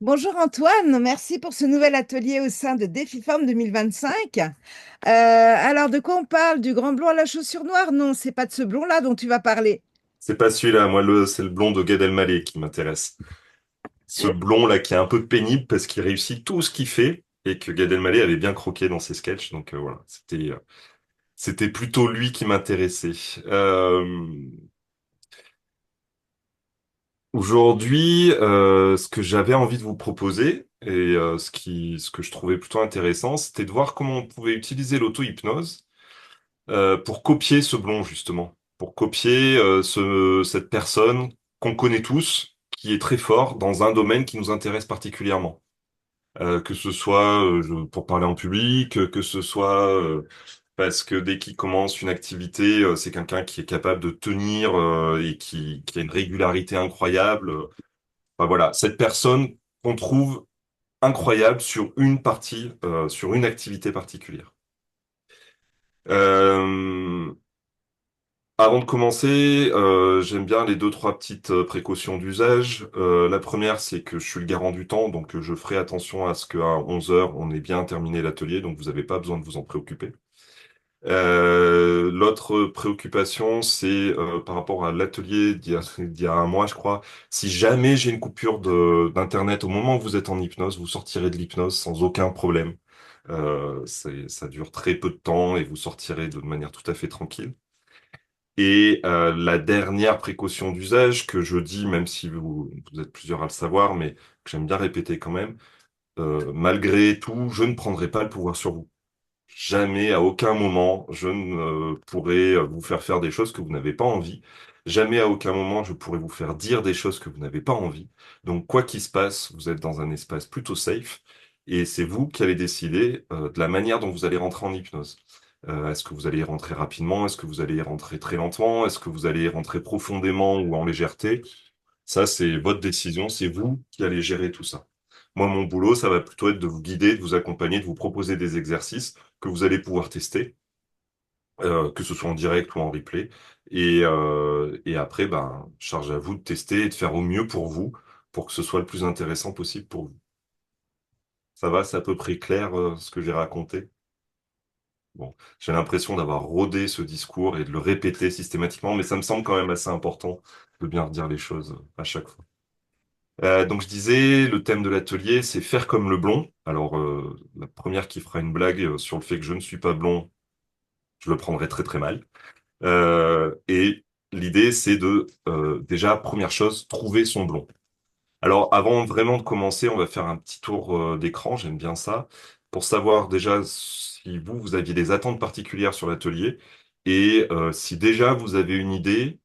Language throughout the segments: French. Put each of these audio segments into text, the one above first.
Bonjour Antoine, merci pour ce nouvel atelier au sein de Défiforme 2025. Alors, de quoi on parle? Du grand blond à la chaussure noire? Non, c'est pas de ce blond-là dont tu vas parler. C'est pas celui-là, moi c'est le blond de Gad Elmaleh qui m'intéresse. Ce blond là qui est un peu pénible parce qu'il réussit tout ce qu'il fait et que Gad Elmaleh avait bien croqué dans ses sketchs. Donc voilà, c'était plutôt lui qui m'intéressait. Euh, Aujourd'hui, ce que j'avais envie de vous proposer et ce que je trouvais plutôt intéressant, c'était de voir comment on pouvait utiliser l'auto-hypnose pour copier ce blond justement, pour copier cette personne qu'on connaît tous, qui est très fort dans un domaine qui nous intéresse particulièrement. Que ce soit pour parler en public, que ce soit parce que dès qu'il commence une activité, c'est quelqu'un qui est capable de tenir et qui a une régularité incroyable. Enfin, voilà, cette personne qu'on trouve incroyable sur une partie, sur une activité particulière. Euh, Avant de commencer, j'aime bien les deux, trois petites précautions d'usage. La première, c'est que je suis le garant du temps, donc je ferai attention à ce qu'à 11 heures, on ait bien terminé l'atelier, donc vous n'avez pas besoin de vous en préoccuper. L'autre préoccupation, c'est par rapport à l'atelier d'il y a un mois, je crois. Si jamais j'ai une coupure d'Internet au moment où vous êtes en hypnose, vous sortirez de l'hypnose sans aucun problème. Ça dure très peu de temps et vous sortirez de manière tout à fait tranquille. Et la dernière précaution d'usage que je dis, même si vous êtes plusieurs à le savoir, mais que j'aime bien répéter quand même, malgré tout, je ne prendrai pas le pouvoir sur vous. Jamais, à aucun moment, je ne pourrai vous faire faire des choses que vous n'avez pas envie. Jamais, à aucun moment, je pourrai vous faire dire des choses que vous n'avez pas envie. Donc, quoi qu'il se passe, vous êtes dans un espace plutôt safe et c'est vous qui allez décider de la manière dont vous allez rentrer en hypnose. Est-ce que vous allez y rentrer rapidement? Est-ce que vous allez y rentrer très lentement? Est-ce que vous allez y rentrer profondément ou en légèreté? Ça, c'est votre décision, c'est vous qui allez gérer tout ça. Moi, mon boulot, ça va plutôt être de vous guider, de vous accompagner, de vous proposer des exercices que vous allez pouvoir tester, que ce soit en direct ou en replay. Et après, ben, charge à vous de tester et de faire au mieux pour vous, pour que ce soit le plus intéressant possible pour vous. Ça va, c'est à peu près clair, ce que j'ai raconté. Bon, j'ai l'impression d'avoir rodé ce discours et de le répéter systématiquement, mais ça me semble quand même assez important de bien redire les choses à chaque fois. Donc je disais, le thème de l'atelier, c'est faire comme le blond. Alors, la première qui fera une blague sur le fait que je ne suis pas blond, je le prendrai très très mal. Et l'idée, c'est de, déjà, première chose, trouver son blond. Alors, avant vraiment de commencer, on va faire un petit tour d'écran, j'aime bien ça, pour savoir déjà si vous aviez des attentes particulières sur l'atelier et si déjà vous avez une idée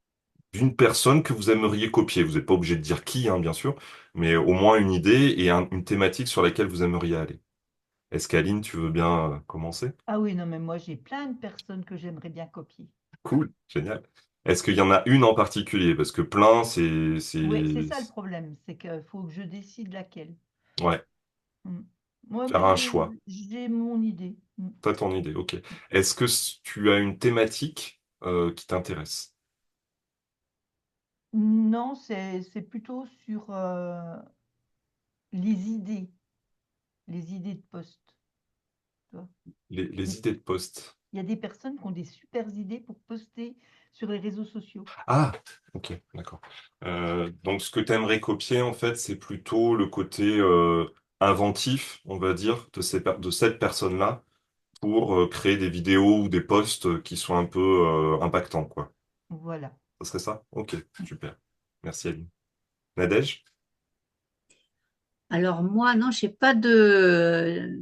d'une personne que vous aimeriez copier. Vous n'êtes pas obligé de dire qui, hein, bien sûr, mais au moins une idée et une thématique sur laquelle vous aimeriez aller. Est-ce qu'Aline, tu veux bien commencer? Ah oui, non, mais moi j'ai plein de personnes que j'aimerais bien copier. Cool, génial. Est-ce qu'il y en a une en particulier? Parce que plein, Oui, c'est ça le problème, c'est qu'il faut que je décide laquelle. Ouais, Mm. Moi, faire ben, un choix. j'ai mon idée. Mm. T'as ton idée, ok. Est-ce que tu as une thématique qui t'intéresse? Non, c'est plutôt sur les idées de poste. Tu vois. Les Il idées de poste. il y a des personnes qui ont des super idées pour poster sur les réseaux sociaux. Ah, ok, d'accord. Donc, ce que tu aimerais copier, en fait, c'est plutôt le côté inventif, on va dire, de cette personne-là pour créer des vidéos ou des posts qui sont un peu impactants, quoi. Voilà. Ça serait ça? Ok, super. Merci, Aline. Nadège? Alors moi, non, j'ai personne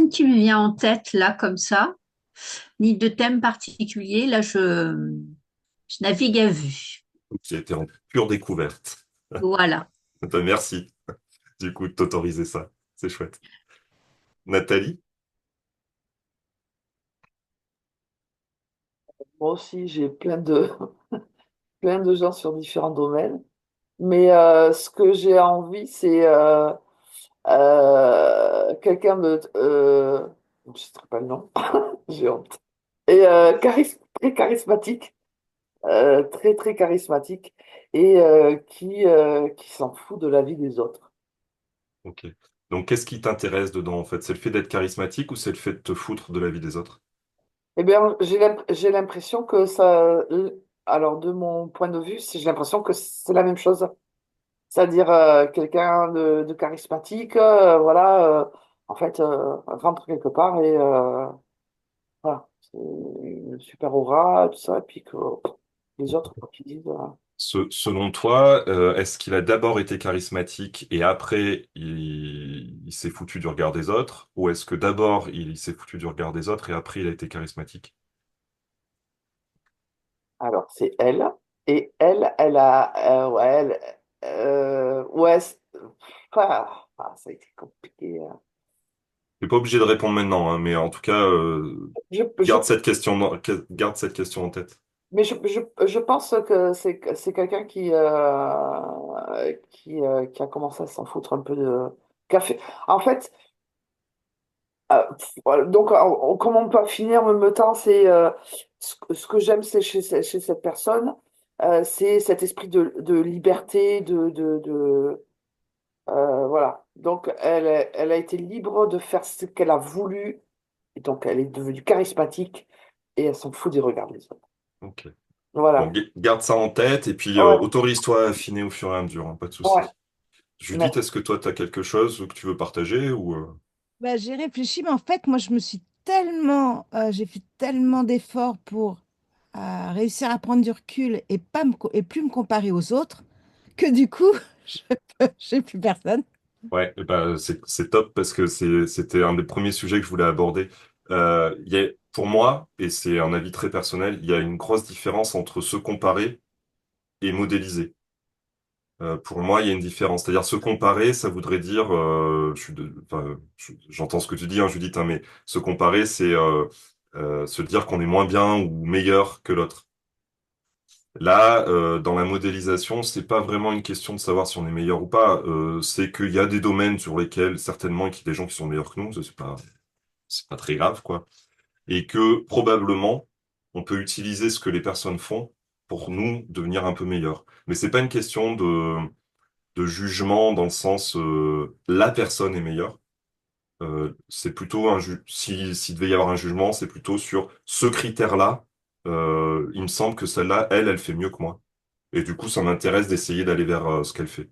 qui me vient en tête là comme ça, ni de thème particulier. Là, je navigue à vue. Qui a été en pure découverte. Voilà. Merci, du coup, de t'autoriser ça. C'est chouette. Nathalie? Moi aussi, j'ai plein de gens sur différents domaines. Mais ce que j'ai envie, c'est quelqu'un de... je ne sais pas le nom, j'ai honte. Et très charismatique, très charismatique, et qui s'en fout de la vie des autres. Ok. Donc, qu'est-ce qui t'intéresse dedans, en fait? C'est le fait d'être charismatique ou c'est le fait de te foutre de la vie des autres? Eh bien, j'ai l'impression que ça, alors de mon point de vue, j'ai l'impression que c'est la même chose. C'est-à-dire quelqu'un de charismatique, voilà, en fait, rentre quelque part et voilà, c'est une super aura, tout ça, et puis que les autres, quoi qu'ils disent. Selon toi, est-ce qu'il a d'abord été charismatique et après il s'est foutu du regard des autres? Ou est-ce que d'abord il s'est foutu du regard des autres et après il a été charismatique? Alors, c'est elle, et elle a, ouais, ouais, ça a été compliqué. T'es pas obligé de répondre maintenant, hein, mais en tout cas, Je, je, garde cette question en tête. mais je pense que c'est quelqu'un qui a commencé à s'en foutre un peu de café. En fait, voilà, donc, comment on peut finir en même temps, c'est ce que j'aime c'est chez cette personne, c'est cet esprit de liberté, voilà. Donc, elle a été libre de faire ce qu'elle a voulu, et donc elle est devenue charismatique, et elle s'en fout des regards des autres. Ok. Bon, Voilà. garde ça en tête et puis Ouais, autorise-toi à affiner au fur et à mesure, hein, pas de ouais. souci. Judith, Merci. est-ce que toi, tu as quelque chose que tu veux partager ou Bah, j'ai réfléchi, mais en fait, moi, j'ai fait tellement d'efforts pour réussir à prendre du recul et et plus me comparer aux autres, que du coup, je j'ai plus personne. Ouais, eh ben, c'est top parce que c'était un des premiers sujets que je voulais aborder. Pour moi, et c'est un avis très personnel, il y a une grosse différence entre se comparer et modéliser. Pour moi, il y a une différence. C'est-à-dire se comparer, ça voudrait dire, enfin, j'entends ce que tu dis, hein, Judith, hein, mais se comparer, c'est se dire qu'on est moins bien ou meilleur que l'autre. Là, dans la modélisation, c'est pas vraiment une question de savoir si on est meilleur ou pas. C'est qu'il y a des domaines sur lesquels certainement qu'il y a des gens qui sont meilleurs que nous. Ça, c'est pas très grave, quoi. Et que probablement, on peut utiliser ce que les personnes font pour nous devenir un peu meilleurs. Mais c'est pas une question de jugement dans le sens la personne est meilleure. C'est plutôt s'il devait y avoir un jugement, c'est plutôt sur ce critère-là. Il me semble que celle-là, elle fait mieux que moi. Et du coup, ça m'intéresse d'essayer d'aller vers ce qu'elle fait.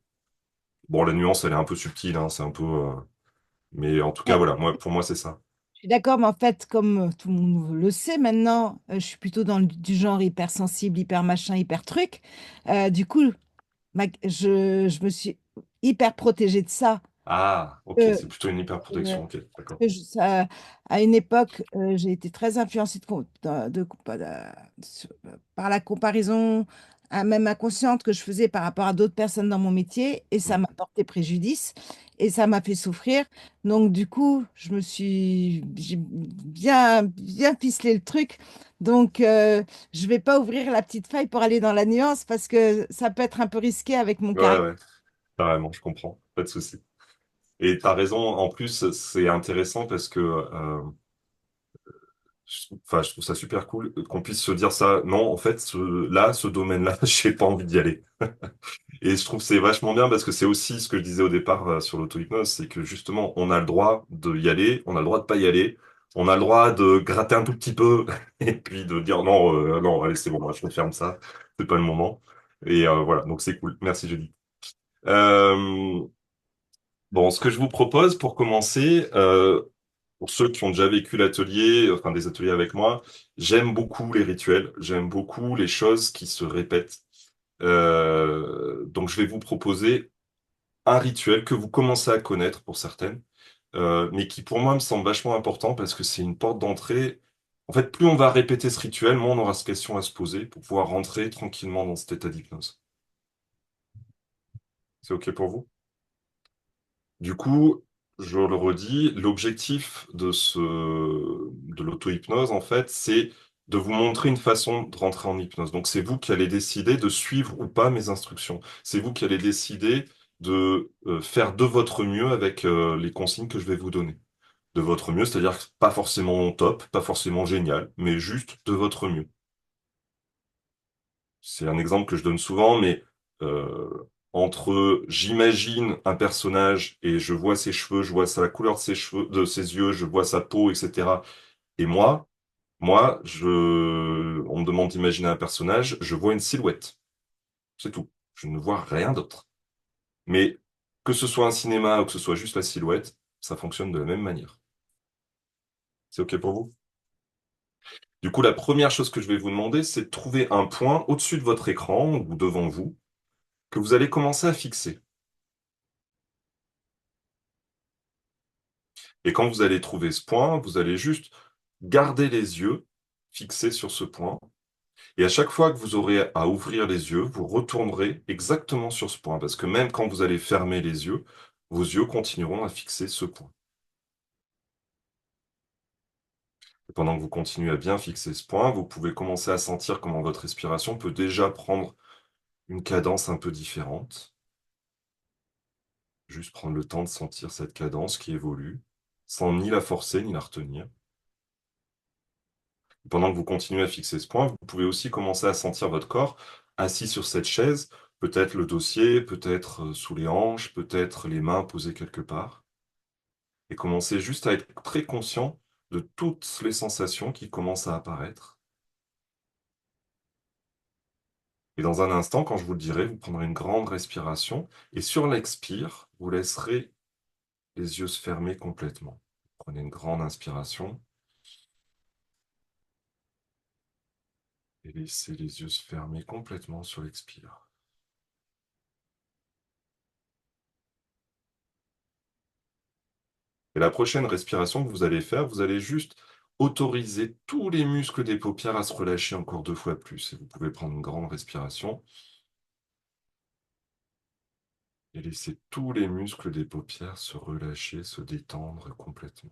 Bon, la nuance, elle est un peu subtile, hein, c'est un peu. Mais en tout cas, Ouais, voilà, moi, pour moi, c'est ça. je suis d'accord, mais en fait, comme tout le monde le sait maintenant, je suis plutôt du genre hypersensible, hyper machin, hyper truc. Du coup, je me suis hyper protégée de ça. Ah, ok, Euh, c'est plutôt une hyperprotection. Ok, d'accord. À une époque, j'ai été très influencée par la comparaison, même inconsciente, que je faisais par rapport à d'autres personnes dans mon métier, et ça Mm. m'a porté préjudice, et ça m'a fait souffrir. Donc, du coup, j'ai bien ficelé le truc. Donc, je vais pas ouvrir la petite faille pour aller dans la nuance, parce que ça peut être un peu risqué avec mon Ouais, caractère. ouais, carrément, je comprends. Pas de souci. Et t'as raison, en plus, c'est intéressant parce que enfin, je trouve ça super cool qu'on puisse se dire ça. Non, en fait, ce domaine-là, j'ai pas envie d'y aller. Et je trouve que c'est vachement bien parce que c'est aussi ce que je disais au départ sur l'auto-hypnose, c'est que justement, on a le droit de y aller, on a le droit de pas y aller, on a le droit de gratter un tout petit peu et puis de dire non, non, allez, c'est bon, moi, je ferme ça, c'est pas le moment. Et voilà, donc c'est cool. Merci, Julie. Euh, bon, ce que je vous propose pour commencer, pour ceux qui ont déjà vécu l'atelier, enfin des ateliers avec moi, j'aime beaucoup les rituels, j'aime beaucoup les choses qui se répètent. Donc je vais vous proposer un rituel que vous commencez à connaître pour certaines, mais qui pour moi me semble vachement important parce que c'est une porte d'entrée. En fait, plus on va répéter ce rituel, moins on aura cette question à se poser pour pouvoir rentrer tranquillement dans cet état d'hypnose. C'est OK pour vous? Du coup, je le redis, l'objectif de l'auto-hypnose, en fait, c'est de vous montrer une façon de rentrer en hypnose. Donc, c'est vous qui allez décider de suivre ou pas mes instructions. C'est vous qui allez décider de faire de votre mieux avec les consignes que je vais vous donner. De votre mieux, c'est-à-dire pas forcément top, pas forcément génial, mais juste de votre mieux. C'est un exemple que je donne souvent, mais entre j'imagine un personnage et je vois ses cheveux, je vois la couleur de ses cheveux, de ses yeux, je vois sa peau, etc. Et on me demande d'imaginer un personnage, je vois une silhouette. C'est tout. Je ne vois rien d'autre. Mais que ce soit un cinéma ou que ce soit juste la silhouette, ça fonctionne de la même manière. C'est OK pour vous? Du coup, la première chose que je vais vous demander, c'est de trouver un point au-dessus de votre écran ou devant vous que vous allez commencer à fixer. Et quand vous allez trouver ce point, vous allez juste garder les yeux fixés sur ce point. Et à chaque fois que vous aurez à ouvrir les yeux, vous retournerez exactement sur ce point. Parce que même quand vous allez fermer les yeux, vos yeux continueront à fixer ce point. Et pendant que vous continuez à bien fixer ce point, vous pouvez commencer à sentir comment votre respiration peut déjà prendre une cadence un peu différente. Juste prendre le temps de sentir cette cadence qui évolue, sans ni la forcer ni la retenir. Pendant que vous continuez à fixer ce point, vous pouvez aussi commencer à sentir votre corps assis sur cette chaise, peut-être le dossier, peut-être sous les hanches, peut-être les mains posées quelque part. Et commencez juste à être très conscient de toutes les sensations qui commencent à apparaître. Et dans un instant, quand je vous le dirai, vous prendrez une grande respiration et sur l'expire, vous laisserez les yeux se fermer complètement. Prenez une grande inspiration et laissez les yeux se fermer complètement sur l'expire. Et la prochaine respiration que vous allez faire, vous allez juste autoriser tous les muscles des paupières à se relâcher encore 2 fois plus. Et vous pouvez prendre une grande respiration et laisser tous les muscles des paupières se relâcher, se détendre complètement.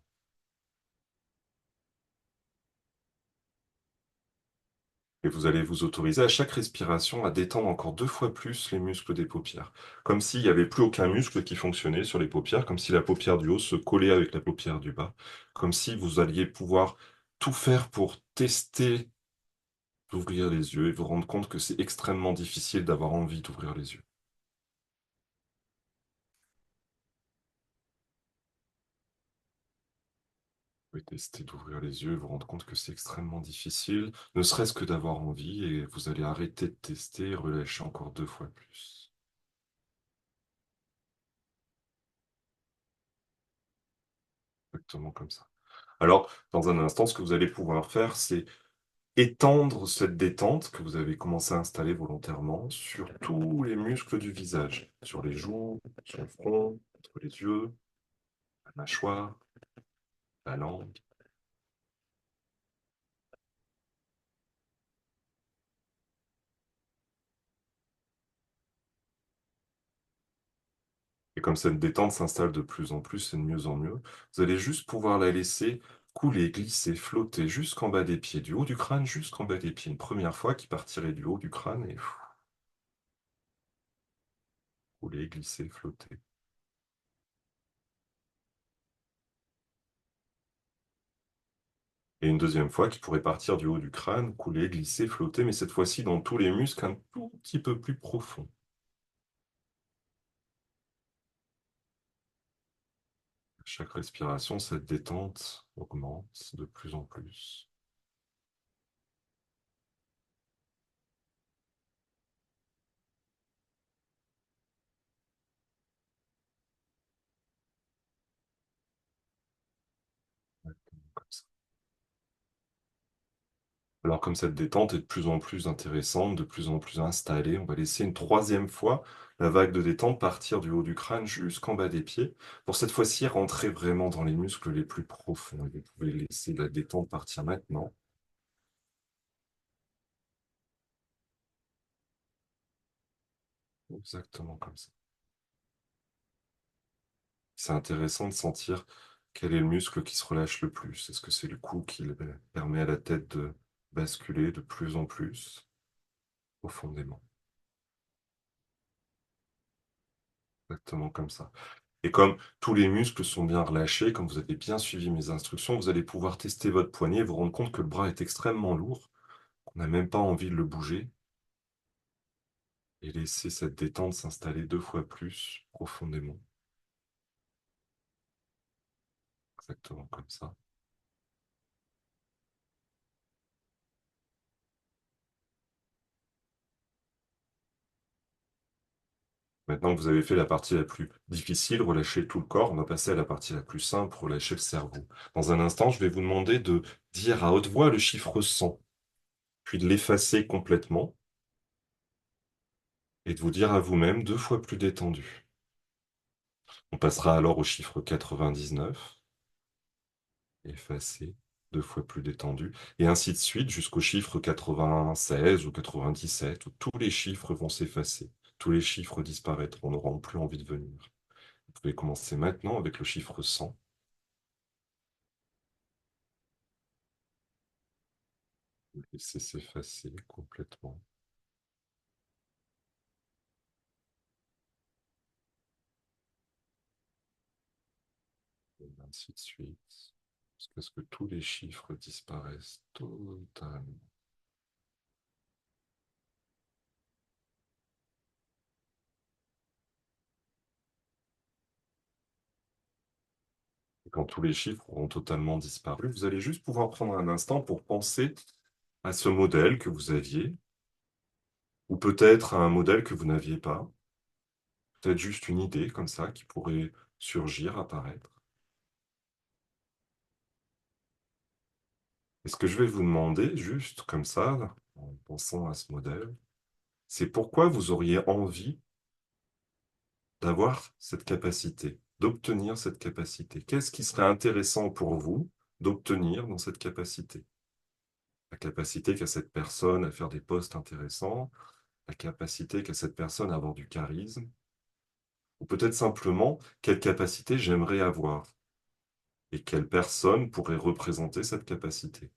Et vous allez vous autoriser à chaque respiration à détendre encore 2 fois plus les muscles des paupières. Comme s'il n'y avait plus aucun muscle qui fonctionnait sur les paupières, comme si la paupière du haut se collait avec la paupière du bas, comme si vous alliez pouvoir tout faire pour tester d'ouvrir les yeux et vous rendre compte que c'est extrêmement difficile d'avoir envie d'ouvrir les yeux. Vous pouvez tester d'ouvrir les yeux et vous rendre compte que c'est extrêmement difficile, ne serait-ce que d'avoir envie, et vous allez arrêter de tester et relâcher encore 2 fois plus. Exactement comme ça. Alors, dans un instant, ce que vous allez pouvoir faire, c'est étendre cette détente que vous avez commencé à installer volontairement sur tous les muscles du visage, sur les joues, sur le front, entre les yeux, la mâchoire, la langue. Et comme cette détente s'installe de plus en plus et de mieux en mieux, vous allez juste pouvoir la laisser couler, glisser, flotter jusqu'en bas des pieds, du haut du crâne jusqu'en bas des pieds. Une première fois qui partirait du haut du crâne et couler, glisser, flotter. Et une deuxième fois qui pourrait partir du haut du crâne, couler, glisser, flotter, mais cette fois-ci dans tous les muscles un tout petit peu plus profond. À chaque respiration, cette détente augmente de plus en plus. Comme ça. Alors comme cette détente est de plus en plus intéressante, de plus en plus installée, on va laisser une troisième fois la vague de détente partir du haut du crâne jusqu'en bas des pieds, pour cette fois-ci rentrer vraiment dans les muscles les plus profonds. Et vous pouvez laisser la détente partir maintenant. Exactement comme ça. C'est intéressant de sentir quel est le muscle qui se relâche le plus. Est-ce que c'est le cou qui permet à la tête de basculer de plus en plus profondément? Exactement comme ça. Et comme tous les muscles sont bien relâchés, comme vous avez bien suivi mes instructions, vous allez pouvoir tester votre poignet et vous rendre compte que le bras est extrêmement lourd, qu'on n'a même pas envie de le bouger. Et laissez cette détente s'installer 2 fois plus profondément. Exactement comme ça. Maintenant que vous avez fait la partie la plus difficile, relâchez tout le corps. On va passer à la partie la plus simple, relâcher le cerveau. Dans un instant, je vais vous demander de dire à haute voix le chiffre 100, puis de l'effacer complètement et de vous dire à vous-même 2 fois plus détendu. On passera alors au chiffre 99, effacé, 2 fois plus détendu, et ainsi de suite jusqu'au chiffre 96 ou 97, où tous les chiffres vont s'effacer. Tous les chiffres disparaîtront, on n'aura plus envie de venir. Vous pouvez commencer maintenant avec le chiffre 100. Laissez s'effacer complètement. Et ainsi de suite. Jusqu'à ce que tous les chiffres disparaissent totalement. Et quand tous les chiffres auront totalement disparu, vous allez juste pouvoir prendre un instant pour penser à ce modèle que vous aviez, ou peut-être à un modèle que vous n'aviez pas, peut-être juste une idée comme ça qui pourrait surgir, apparaître. Et ce que je vais vous demander, juste comme ça, en pensant à ce modèle, c'est pourquoi vous auriez envie d'avoir cette capacité, d'obtenir cette capacité. Qu'est-ce qui serait intéressant pour vous d'obtenir dans cette capacité? La capacité qu'a cette personne à faire des postes intéressants, la capacité qu'a cette personne à avoir du charisme, ou peut-être simplement quelle capacité j'aimerais avoir et quelle personne pourrait représenter cette capacité.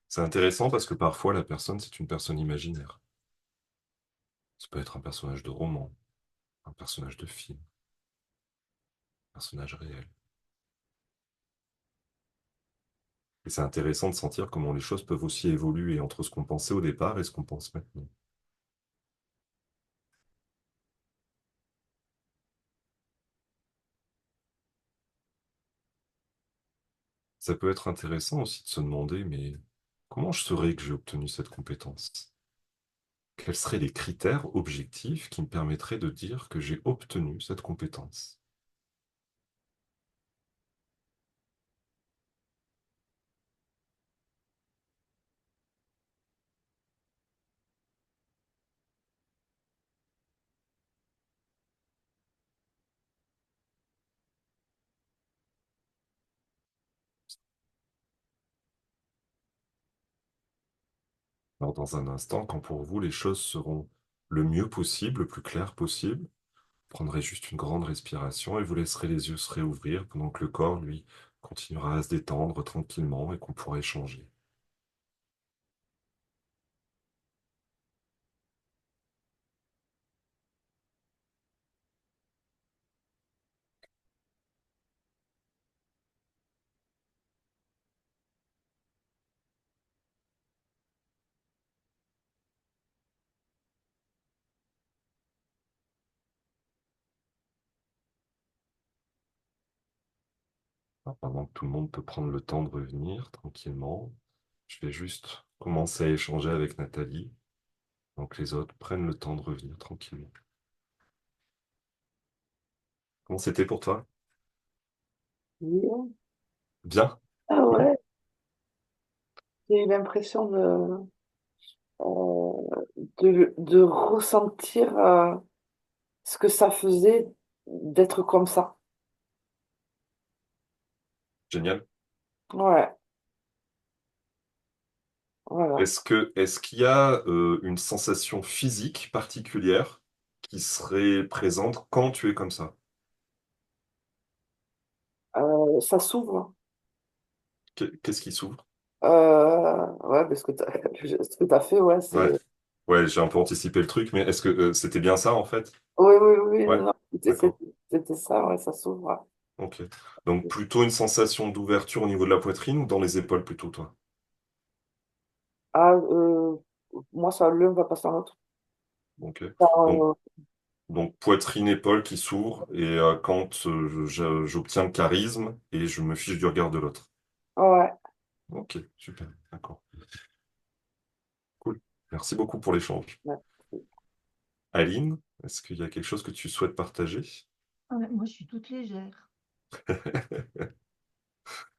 C'est intéressant parce que parfois la personne, c'est une personne imaginaire. Ça peut être un personnage de roman, un personnage de film, un personnage réel. Et c'est intéressant de sentir comment les choses peuvent aussi évoluer entre ce qu'on pensait au départ et ce qu'on pense maintenant. Ça peut être intéressant aussi de se demander, mais comment je saurais que j'ai obtenu cette compétence? Quels seraient les critères objectifs qui me permettraient de dire que j'ai obtenu cette compétence? Alors, dans un instant, quand pour vous les choses seront le mieux possible, le plus clair possible, vous prendrez juste une grande respiration et vous laisserez les yeux se réouvrir pendant que le corps, lui, continuera à se détendre tranquillement et qu'on pourra échanger. Alors, pendant que tout le monde peut prendre le temps de revenir tranquillement, je vais juste commencer à échanger avec Nathalie, donc les autres prennent le temps de revenir tranquillement. Comment c'était pour toi? Oui. Bien? Ah Cool. ouais, j'ai eu l'impression de ressentir ce que ça faisait d'être comme ça. Génial. Ouais, voilà. Est-ce qu'il y a une sensation physique particulière qui serait présente quand tu es comme ça? Ça s'ouvre. Qu'est-ce qui s'ouvre? Ouais, parce que ce que tu as fait, ouais, Ouais. c'est. Ouais, j'ai un peu anticipé le truc, mais est-ce que c'était bien ça en fait? Oui, oui, oui, Ouais, non, d'accord. c'était ça, ouais, ça s'ouvre. Ok. Donc plutôt une sensation d'ouverture au niveau de la poitrine ou dans les épaules plutôt, toi? Ah, moi, ça, l'un va passer dans l'autre. Ok. Donc, Euh, donc poitrine, épaule qui s'ouvrent et quand j'obtiens le charisme et je me fiche du regard de l'autre. ouais. Ok, super, d'accord. Cool. Merci beaucoup pour l'échange. Ouais. Aline, est-ce qu'il y a quelque chose que tu souhaites partager? Ah ouais, moi, je suis toute légère.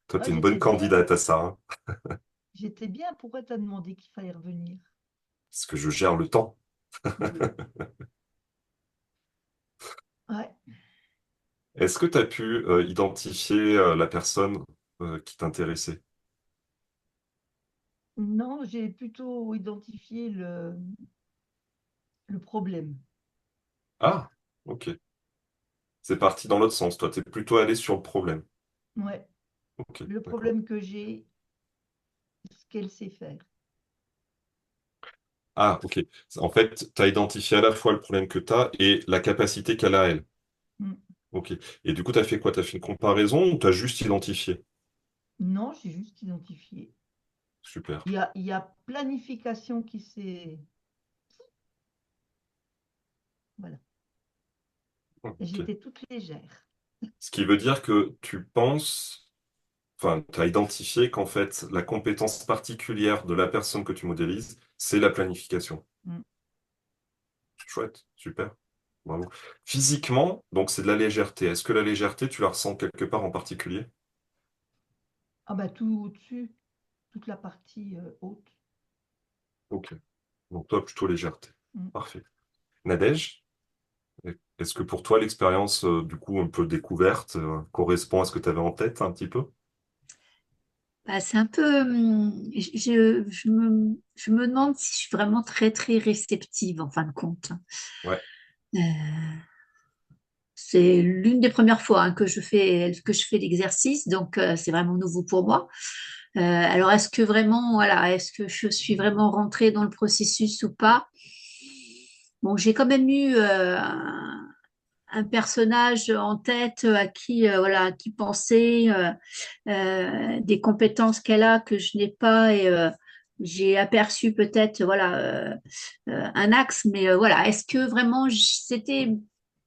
Toi, Ouais, tu es une bonne candidate à ça, hein, j'étais bien. Pourquoi t'as demandé qu'il fallait revenir? parce que je gère le temps. Ouais. Est-ce que tu as pu identifier la personne qui t'intéressait? Non, j'ai plutôt identifié le problème. Ah, ok. C'est parti dans l'autre sens. Toi, tu es plutôt allé sur le problème. Ouais. Ok, Le d'accord. problème que j'ai, ce qu'elle sait faire. Ah, ok. En fait, tu as identifié à la fois le problème que tu as et la capacité qu'elle a, elle. Mm. Ok. Et du coup, tu as fait quoi? Tu as fait une comparaison ou tu as juste identifié? Non, j'ai juste identifié. Super. Il y a planification qui s'est... Voilà. Et Ok. j'étais toute légère. Ce qui veut dire que tu penses, enfin, tu as identifié qu'en fait, la compétence particulière de la personne que tu modélises, c'est la planification. Mm. Chouette, super. Bravo. Physiquement, donc c'est de la légèreté. Est-ce que la légèreté, tu la ressens quelque part en particulier? Ah bah tout au-dessus, toute la partie haute. Ok. Donc toi, plutôt légèreté. Mm. Parfait. Nadège, est-ce que pour toi, l'expérience, du coup, un peu découverte, correspond à ce que tu avais en tête un petit peu? Bah, c'est un peu, je me demande si je suis vraiment très, très réceptive en fin de compte. Ouais. Euh, c'est l'une des premières fois hein, que je fais l'exercice, donc c'est vraiment nouveau pour moi. Alors, est-ce que vraiment, voilà, est-ce que je suis vraiment rentrée dans le processus ou pas? Bon, j'ai quand même eu un personnage en tête à qui, voilà, à qui penser, des compétences qu'elle a que je n'ai pas et j'ai aperçu peut-être, voilà, un axe, mais voilà, est-ce que vraiment c'était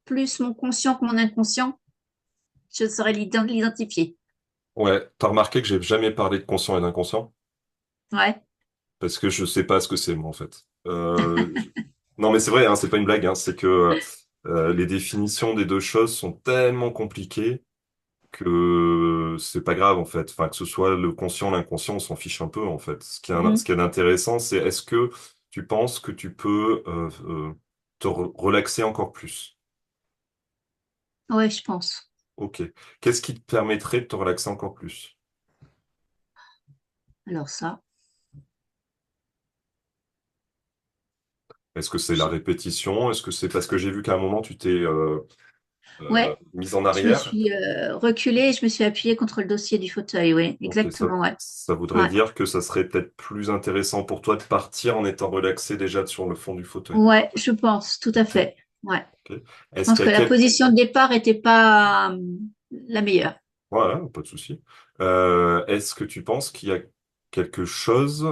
plus mon conscient que mon inconscient? Je saurais l'identifier. Ouais. T'as remarqué que j'ai jamais parlé de conscient et d'inconscient? Ouais. Parce que je sais pas ce que c'est, moi, en fait. Non, mais c'est vrai, hein, c'est pas une blague, hein, c'est que les définitions des deux choses sont tellement compliquées que c'est pas grave, en fait. Enfin, que ce soit le conscient, l'inconscient, on s'en fiche un peu, en fait. Ce Mhm. qui est intéressant, c'est est-ce que tu penses que tu peux te relaxer encore plus? Ouais, je pense. Ok. Qu'est-ce qui te permettrait de te relaxer encore plus? Alors ça, Est-ce que c'est la je- répétition? Est-ce que c'est parce que j'ai vu qu'à un moment, tu t'es ouais, mise en je me arrière? suis reculée et je me suis appuyée contre le dossier du fauteuil. Oui, Ok, exactement, ouais. ça voudrait Ouais, dire que ça serait peut-être plus intéressant pour toi de partir en étant relaxé déjà sur le fond du fauteuil. ouais, je pense, tout à fait. Ouais. Ok. Je Est-ce pense qu'il y que a la quel... position de départ n'était pas la meilleure. Voilà, pas de souci. Est-ce que tu penses qu'il y a quelque chose,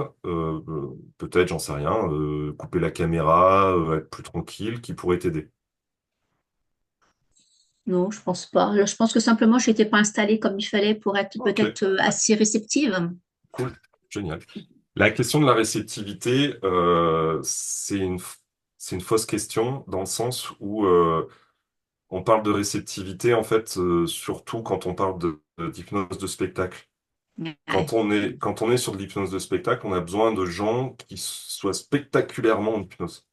peut-être, j'en sais rien, couper la caméra, être plus tranquille, qui pourrait t'aider? Non, je pense pas. Je pense que simplement, je n'étais pas installée comme il fallait pour être Ok, peut-être assez réceptive. cool, génial. La question de la réceptivité, c'est une fausse question dans le sens où on parle de réceptivité, en fait, surtout quand on parle d'hypnose de spectacle. Ouais. Quand on est sur de l'hypnose de spectacle, on a besoin de gens qui soient spectaculairement en hypnose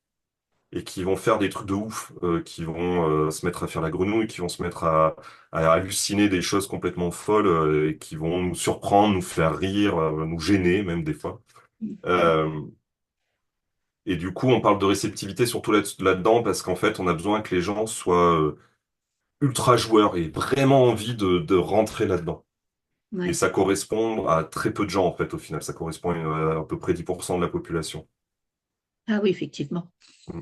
et qui vont faire des trucs de ouf, qui vont se mettre à faire la grenouille, qui vont se mettre à halluciner des choses complètement folles et qui vont nous surprendre, nous faire rire, nous gêner même des fois. Euh, et du coup, on parle de réceptivité surtout là-dedans parce qu'en fait, on a besoin que les gens soient ultra joueurs et vraiment envie de rentrer là-dedans. Et Ouais. ça correspond à très peu de gens, en fait, au final. Ça correspond à peu près 10% de la population. Ah oui, effectivement. Mm.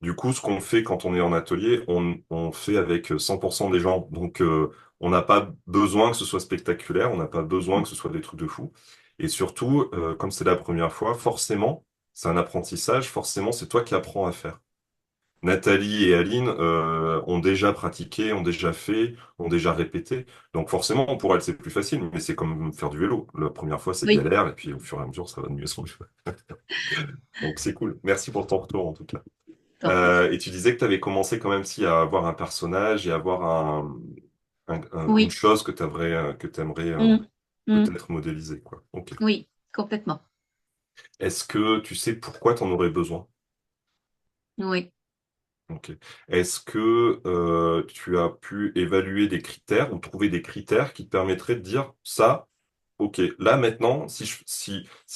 Du coup, ce qu'on fait quand on est en atelier, on fait avec 100% des gens. Donc, on n'a pas besoin que ce soit spectaculaire, on n'a pas besoin que ce soit des trucs de fou. Et surtout, comme c'est la première fois, forcément, C'est un apprentissage, forcément, c'est toi qui apprends à faire. Nathalie et Aline ont déjà pratiqué, ont déjà fait, ont déjà répété. Donc forcément, pour elles, c'est plus facile, mais c'est comme faire du vélo. La première fois, c'est Oui, galère, et puis au fur et à mesure, ça va de mieux en mieux. Donc c'est cool. Merci pour ton retour, en tout cas. tant pis. Et tu disais que tu avais commencé quand même si à avoir un personnage et avoir une Oui. chose que t'aimerais Mm. Mm. peut-être modéliser, quoi. Ok. Oui, complètement. Est-ce que tu sais pourquoi tu en aurais besoin? Oui. Ok. Est-ce que tu as pu évaluer des critères ou trouver des critères qui te permettraient de dire ça, ok, là maintenant, si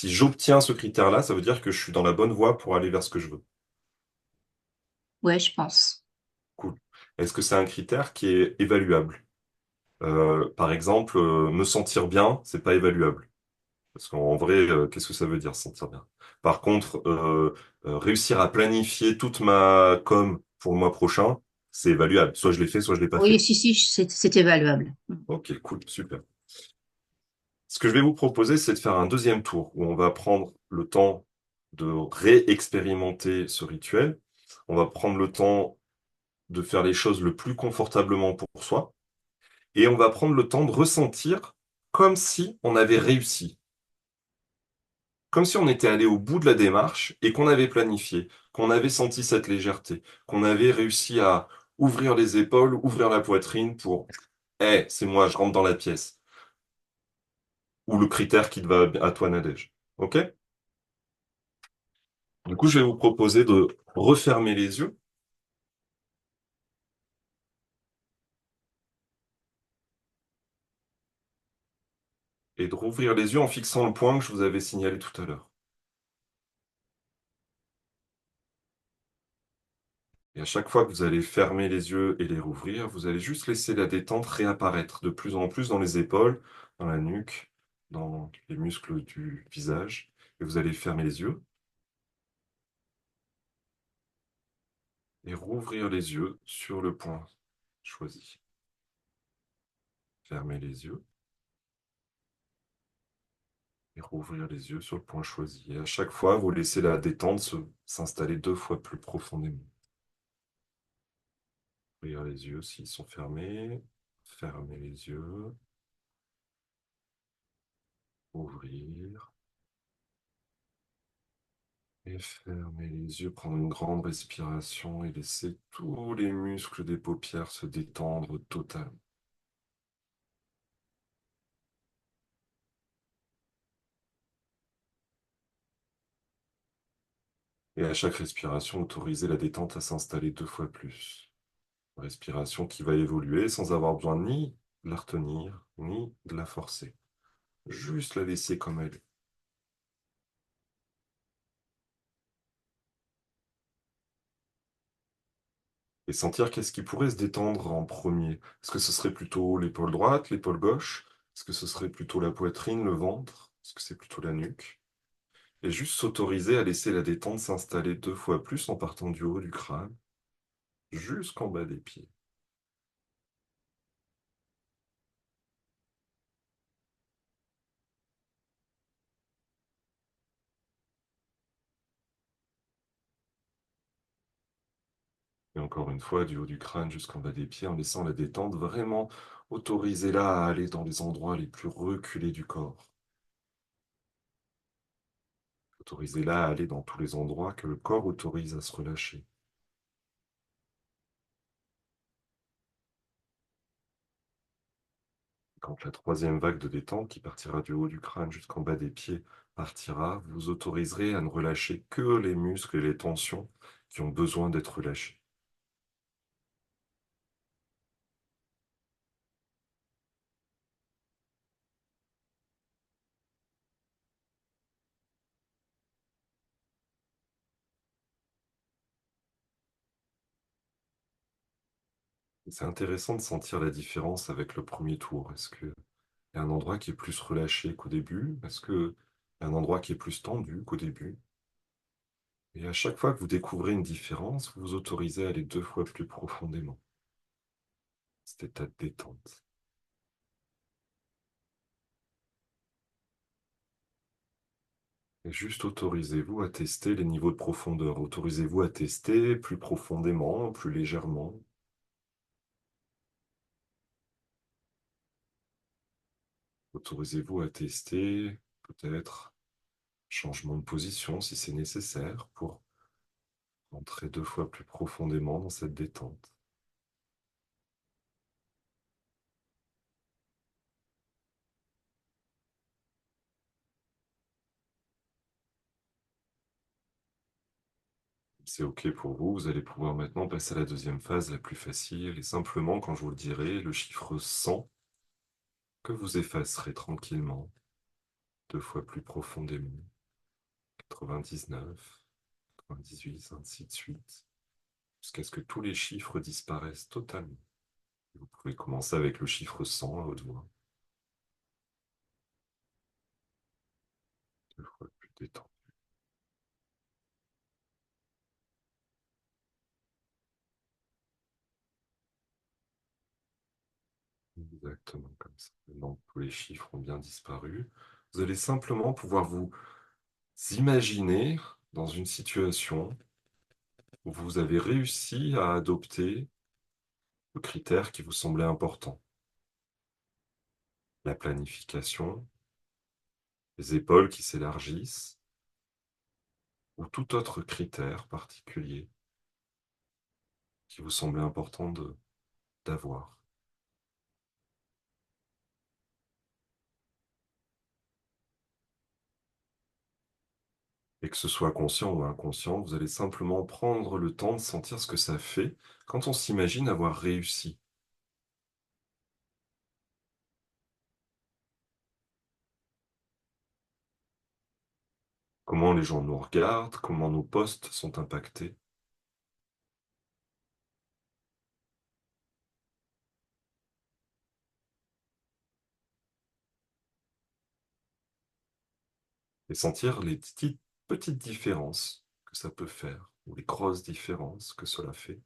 j'obtiens ce critère-là, ça veut dire que je suis dans la bonne voie pour aller vers ce que je veux. Ouais, je pense. Cool. Est-ce que c'est un critère qui est évaluable? Par exemple, me sentir bien, c'est pas évaluable. Parce qu'en vrai, qu'est-ce que ça veut dire se sentir bien? Par contre, réussir à planifier toute ma com pour le mois prochain, c'est évaluable. Soit je l'ai fait, soit je l'ai pas Oui, fait. si, si, c'est évaluable. Ok, cool, super. Ce que je vais vous proposer, c'est de faire un deuxième tour où on va prendre le temps de réexpérimenter ce rituel. On va prendre le temps de faire les choses le plus confortablement pour soi. Et on va prendre le temps de ressentir comme si on avait réussi. Comme si on était allé au bout de la démarche et qu'on avait planifié, qu'on avait senti cette légèreté, qu'on avait réussi à ouvrir les épaules, ouvrir la poitrine pour, c'est moi, je rentre dans la pièce. Ou le critère qui te va à toi, Nadège. OK? Du coup, je vais vous proposer de refermer les yeux et de rouvrir les yeux en fixant le point que je vous avais signalé tout à l'heure. Et à chaque fois que vous allez fermer les yeux et les rouvrir, vous allez juste laisser la détente réapparaître de plus en plus dans les épaules, dans la nuque, dans les muscles du visage. Et vous allez fermer les yeux et rouvrir les yeux sur le point choisi. Fermez les yeux et rouvrir les yeux sur le point choisi. Et à chaque fois, vous laissez la détente s'installer 2 fois plus profondément. Ouvrir les yeux s'ils sont fermés. Fermez les yeux. Ouvrir. Et fermez les yeux, prendre une grande respiration et laisser tous les muscles des paupières se détendre totalement. Et à chaque respiration, autorisez la détente à s'installer 2 fois plus. Respiration qui va évoluer sans avoir besoin ni de la retenir, ni de la forcer. Juste la laisser comme elle est. Et sentir qu'est-ce qui pourrait se détendre en premier. Est-ce que ce serait plutôt l'épaule droite, l'épaule gauche? Est-ce que ce serait plutôt la poitrine, le ventre? Est-ce que c'est plutôt la nuque? Et juste s'autoriser à laisser la détente s'installer 2 fois plus en partant du haut du crâne jusqu'en bas des pieds. Et encore une fois, du haut du crâne jusqu'en bas des pieds en laissant la détente vraiment autorisez-la à aller dans les endroits les plus reculés du corps. Autorisez-la à aller dans tous les endroits que le corps autorise à se relâcher. Quand la troisième vague de détente qui partira du haut du crâne jusqu'en bas des pieds partira, vous autoriserez à ne relâcher que les muscles et les tensions qui ont besoin d'être relâchés. C'est intéressant de sentir la différence avec le premier tour. Est-ce qu'il y a un endroit qui est plus relâché qu'au début? Est-ce qu'il y a un endroit qui est plus tendu qu'au début? Et à chaque fois que vous découvrez une différence, vous vous autorisez à aller 2 fois plus profondément. Cet état de détente. Et juste autorisez-vous à tester les niveaux de profondeur. Autorisez-vous à tester plus profondément, plus légèrement. Autorisez-vous à tester peut-être changement de position si c'est nécessaire pour entrer 2 fois plus profondément dans cette détente. C'est OK pour vous, vous allez pouvoir maintenant passer à la deuxième phase, la plus facile, et simplement, quand je vous le dirai, le chiffre 100 que vous effacerez tranquillement, 2 fois plus profondément, 99, 98, ainsi de suite, jusqu'à ce que tous les chiffres disparaissent totalement. Vous pouvez commencer avec le chiffre 100 à haute voix, 2 fois plus détendu. Exactement comme ça. Maintenant, tous les chiffres ont bien disparu. Vous allez simplement pouvoir vous imaginer dans une situation où vous avez réussi à adopter le critère qui vous semblait important. La planification, les épaules qui s'élargissent, ou tout autre critère particulier qui vous semblait important d'avoir. Et que ce soit conscient ou inconscient, vous allez simplement prendre le temps de sentir ce que ça fait quand on s'imagine avoir réussi. Comment les gens nous regardent, comment nos postes sont impactés. Et sentir les petites différences que ça peut faire, ou les grosses différences que cela fait.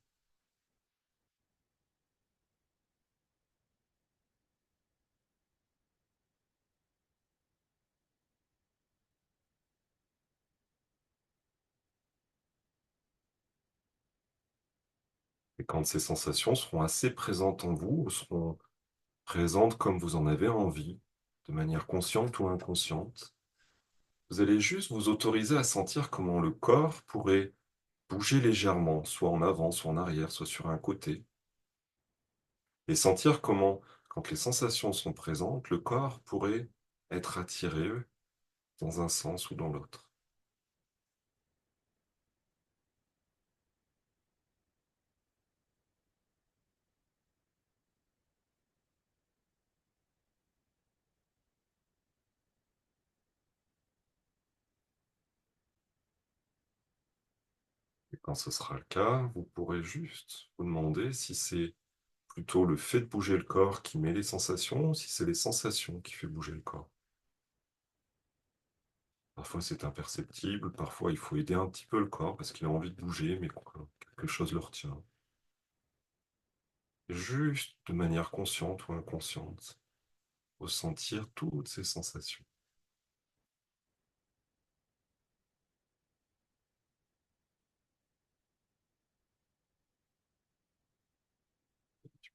Et quand ces sensations seront assez présentes en vous, ou seront présentes comme vous en avez envie, de manière consciente ou inconsciente, vous allez juste vous autoriser à sentir comment le corps pourrait bouger légèrement, soit en avant, soit en arrière, soit sur un côté, et sentir comment, quand les sensations sont présentes, le corps pourrait être attiré dans un sens ou dans l'autre. Et quand ce sera le cas, vous pourrez juste vous demander si c'est plutôt le fait de bouger le corps qui met les sensations, ou si c'est les sensations qui fait bouger le corps. Parfois c'est imperceptible, parfois il faut aider un petit peu le corps parce qu'il a envie de bouger, mais quelque chose le retient. Et juste de manière consciente ou inconsciente, ressentir toutes ces sensations.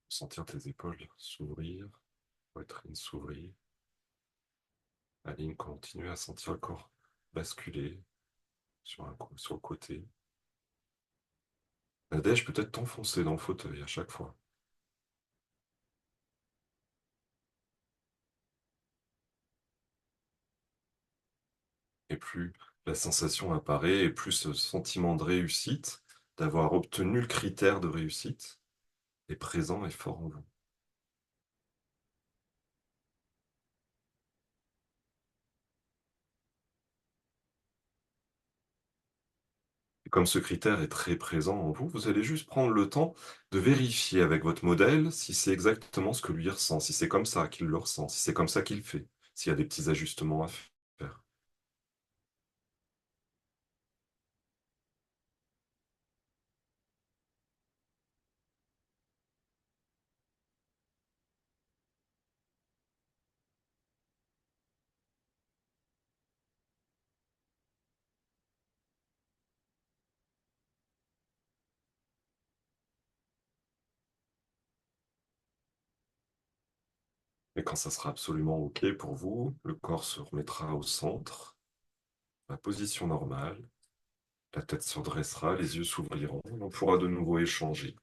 Sentir tes épaules s'ouvrir, poitrine s'ouvrir. Aline continue à sentir le corps basculer sur le côté. Nadège peut-être t'enfoncer dans le fauteuil à chaque fois. Et plus la sensation apparaît, et plus ce sentiment de réussite, d'avoir obtenu le critère de réussite, est présent et fort en vous. Et comme ce critère est très présent en vous, vous allez juste prendre le temps de vérifier avec votre modèle si c'est exactement ce que lui ressent, si c'est comme ça qu'il le ressent, si c'est comme ça qu'il fait, s'il y a des petits ajustements à faire. Et quand ça sera absolument OK pour vous, le corps se remettra au centre, la position normale, la tête se redressera, les yeux s'ouvriront, on pourra de nouveau échanger.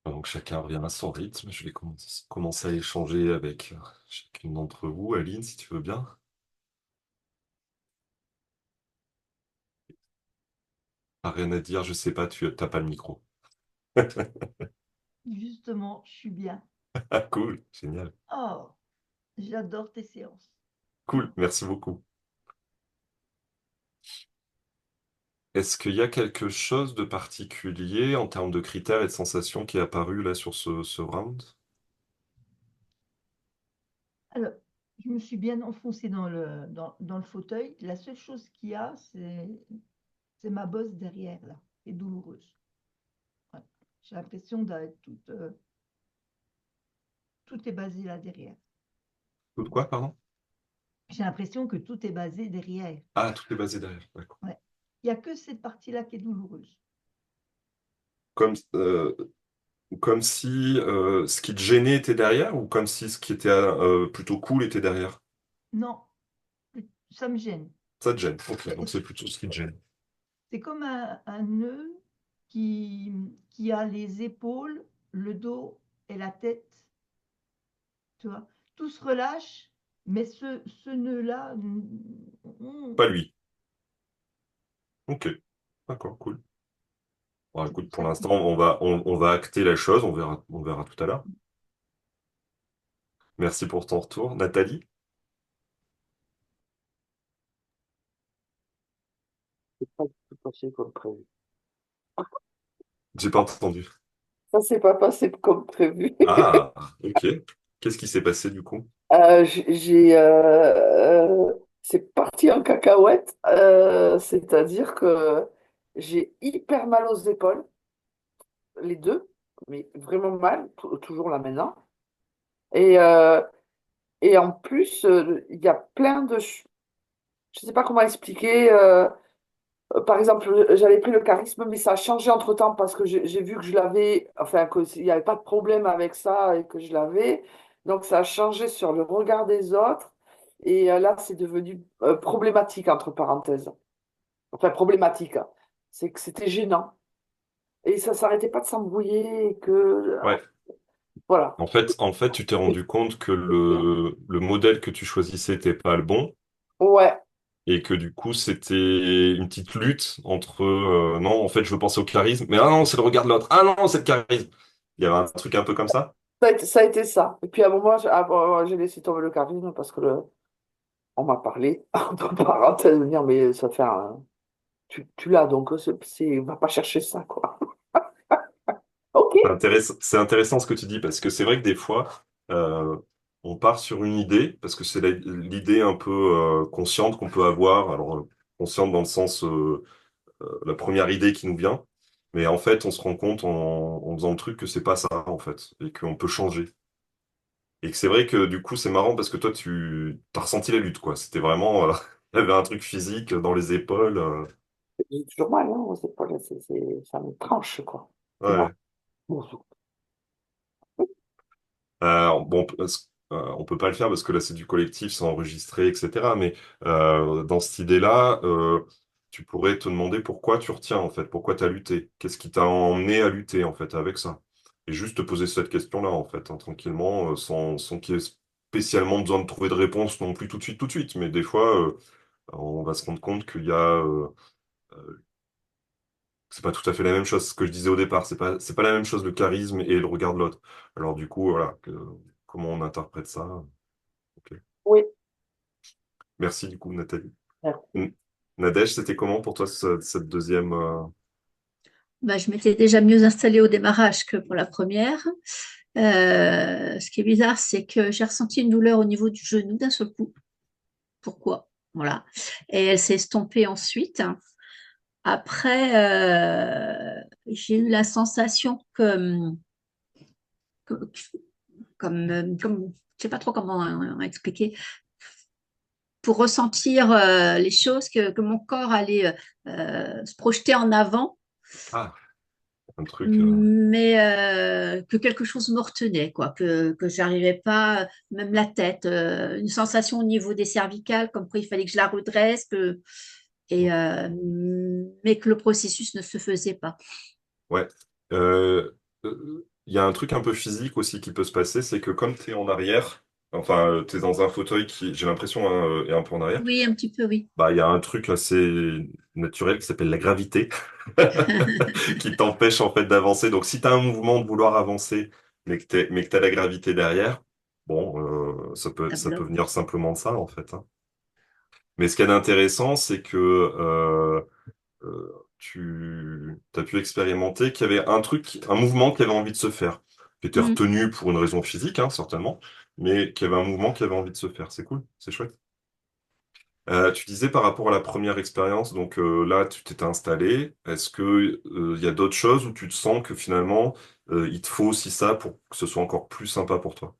Donc chacun revient à son rythme. Je vais commencer à échanger avec chacune d'entre vous. Aline, si tu veux bien. T'as rien à dire, je sais pas, tu n'as pas le micro. Justement, je suis bien. Ah, cool, génial. Oh, j'adore tes séances. Cool, merci beaucoup. Est-ce qu'il y a quelque chose de particulier en termes de critères et de sensations qui est apparu là sur ce round? Alors, je me suis bien enfoncée dans le fauteuil. La seule chose qu'il y a, c'est ma bosse derrière, là, qui est douloureuse. Ouais. J'ai l'impression d'être tout est basé là derrière. Tout de quoi, pardon? J'ai l'impression que tout est basé derrière. Ah, tout est basé derrière, d'accord. Ouais. Il n'y a que cette partie-là qui est douloureuse. Comme, euh, comme si ce qui te gênait était derrière ou comme si ce qui était plutôt cool était derrière? Non, ça me gêne. Ça te gêne, ok, donc c'est plutôt ce qui te gêne. C'est comme un nœud qui a les épaules, le dos et la tête. Tu vois, tout se relâche, mais ce nœud-là, Pas lui. Ok, d'accord, cool. Bon, c'est écoute, tout pour ça qui l'instant, me... on va acter la chose, on verra tout à l'heure. Merci pour ton retour. Nathalie, C'est pas du tout passé comme prévu. j'ai pas entendu. Ça s'est pas passé comme prévu. Ah, ok. Qu'est-ce qui s'est passé du coup? C'est parti en cacahuète, c'est-à-dire que j'ai hyper mal aux épaules, les deux, mais vraiment mal, toujours là maintenant. Et, euh, et en plus, il y a plein de... Je sais pas comment expliquer. Par exemple, j'avais pris le charisme, mais ça a changé entre-temps parce que j'ai vu que je l'avais, enfin, qu'il n'y avait pas de problème avec ça et que je l'avais. Donc, ça a changé sur le regard des autres. Et là, c'est devenu problématique, entre parenthèses. Enfin, problématique, hein. C'est que c'était gênant. Et ça s'arrêtait pas de s'embrouiller et que... Ouais. Voilà. En fait, tu t'es rendu compte que le modèle que tu choisissais n'était pas le bon Ouais, et que du coup, c'était une petite lutte entre non, en fait, je veux penser au charisme, mais ah non, c'est le regard de l'autre. Ah non, c'est le charisme. Il y avait un truc un peu comme ça? ça a été ça. Et puis à un moment, j'ai laissé tomber le charisme parce que on m'a parlé, entre parenthèses, de dire, mais ça fait un... Tu l'as, donc va pas chercher ça, quoi. Ok. C'est intéressant ce que tu dis parce que c'est vrai que des fois, euh, on part sur une idée parce que c'est l'idée un peu consciente qu'on peut avoir. Alors, consciente dans le sens, la première idée qui nous vient. Mais en fait, on se rend compte en faisant le truc que c'est pas ça, en fait, et qu'on peut changer. Et que c'est vrai que du coup, c'est marrant parce que toi, tu as ressenti la lutte, quoi. C'était vraiment, il y avait un truc physique dans les épaules. J'ai toujours mal, hein, ça me tranche, quoi. C'est mal. Ouais. Bon, Bon, on peut pas le faire parce que là, c'est du collectif, c'est enregistré, etc. Mais dans cette idée-là, tu pourrais te demander pourquoi tu retiens, en fait, pourquoi tu as lutté. Qu'est-ce qui t'a emmené à lutter, en fait, avec ça? Et juste te poser cette question-là, en fait, hein, tranquillement, sans qu'il y ait spécialement besoin de trouver de réponse non plus tout de suite, tout de suite. Mais des fois, on va se rendre compte qu'il y a c'est pas tout à fait la même chose. Ce que je disais au départ, c'est pas la même chose le charisme et le regard de l'autre. Alors du coup, voilà, comment on interprète ça? Ok. oui. Merci du coup, Nathalie. Merci. N- Nadège, c'était comment pour toi cette deuxième Bah, je m'étais déjà mieux installée au démarrage que pour la première. Ce qui est bizarre, c'est que j'ai ressenti une douleur au niveau du genou d'un seul coup. Pourquoi? Voilà. Et elle s'est estompée ensuite. Après, j'ai eu la sensation que- je sais pas trop comment expliquer, pour ressentir les choses, que mon corps allait se projeter en avant, Ah, un truc. mais que quelque chose me retenait, quoi, que j'arrivais pas, même la tête, une sensation au niveau des cervicales, comme quoi il fallait que je la redresse, mais que le processus ne se faisait pas. Ouais. Il y a un truc un peu physique aussi qui peut se passer, c'est que comme tu es en arrière, enfin, tu es dans un fauteuil qui, j'ai l'impression, hein, est un peu en arrière, Oui, un petit peu, oui. bah, il y a un truc assez naturel qui s'appelle la gravité, qui t'empêche en fait d'avancer. Donc, si tu as un mouvement de vouloir avancer, mais que tu as la gravité derrière, bon, Ça ça peut bloque. venir simplement de ça, en fait, hein. Mais ce qu'il y a d'intéressant, c'est que tu as pu expérimenter qu'il y avait un truc, un mouvement qui avait envie de se faire, qui était Mhm. retenu pour une raison physique, hein, certainement, mais qui avait un mouvement qui avait envie de se faire. C'est cool, c'est chouette. Tu disais par rapport à la première expérience, donc là, tu t'étais installé. Est-ce que il y a d'autres choses où tu te sens que finalement, il te faut aussi ça pour que ce soit encore plus sympa pour toi?